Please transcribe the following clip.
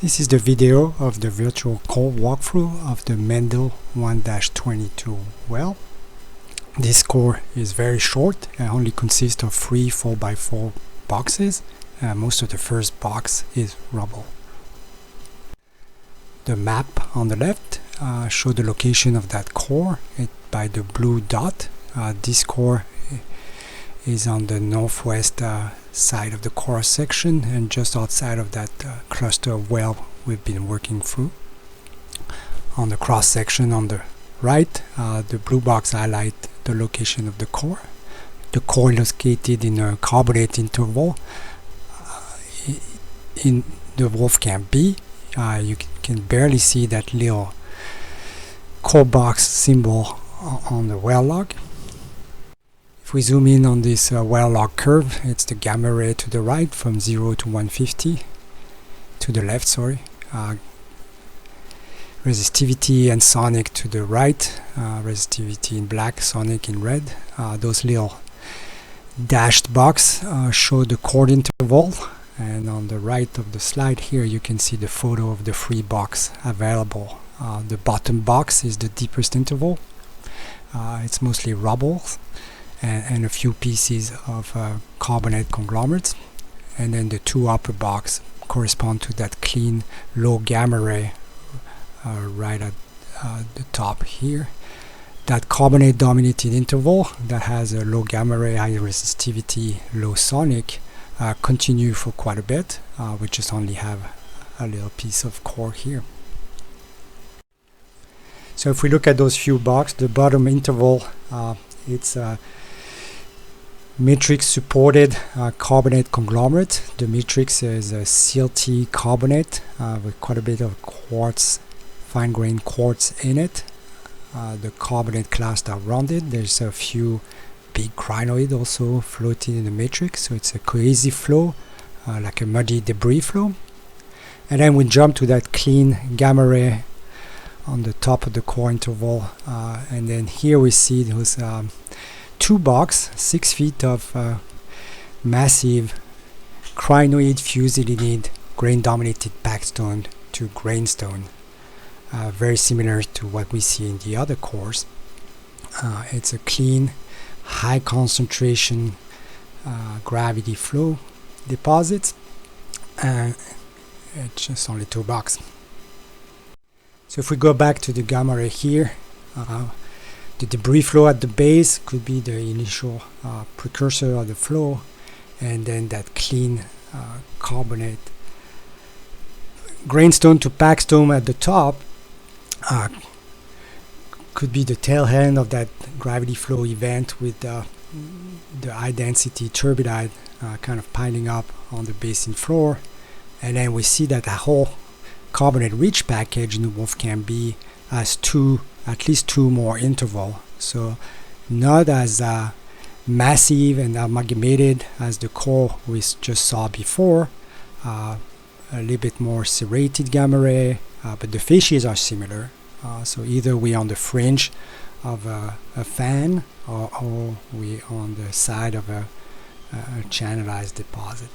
This is the video of the virtual core walkthrough of the Mendel 1-22 well. This core is very short and only consists of 3 4x4 boxes. Most of the first box is rubble. The map on the left shows the location of that core by the blue dot. This core is on the northwest side of the core section and just outside of that cluster of well we've been working through. On the cross section on the right, the blue box highlights the location of the core. The core is located in a carbonate interval in the Wolfram B. You can barely see that little core box symbol on the well log. If we zoom in on this well log curve, it's the gamma ray to the right from 0 to 150, to the left, sorry. Resistivity and sonic to the right, resistivity in black, sonic in red. Those little dashed box show the chord interval, and on the right of the slide here you can see the photo of the free box available. The bottom box is the deepest interval. It's mostly rubble and a few pieces of carbonate conglomerates, and then the two upper box correspond to that clean low gamma ray right at the top here. That carbonate dominated interval that has a low gamma ray, high resistivity, low sonic continue for quite a bit. We just only have a little piece of core here. So if we look at those few boxes, the bottom interval, it's matrix supported carbonate conglomerate. The matrix is a CLT carbonate with quite a bit of quartz, fine-grained quartz in it. The carbonate clasts are rounded. There's a few big crinoid also floating in the matrix, so it's a cohesive flow, like a muddy debris flow. And then we jump to that clean gamma ray on the top of the core interval, and then here we see those two box, 6 feet of massive crinoid fusillinid grain-dominated packstone to grainstone, very similar to what we see in the other cores. It's a clean, high concentration gravity flow deposit, and it's just only 2 box. So if we go back to the gamma ray here, the debris flow at the base could be the initial precursor of the flow, and then that clean carbonate grainstone to packstone at the top could be the tail end of that gravity flow event with the high density turbidite kind of piling up on the basin floor. And then we see that the whole carbonate rich package in the Wolfram B has at least two more interval, so not as massive and amalgamated as the core we just saw before. A little bit more serrated gamma ray, but the facies are similar. So either we on the fringe of a fan or we on the side of a channelized deposit.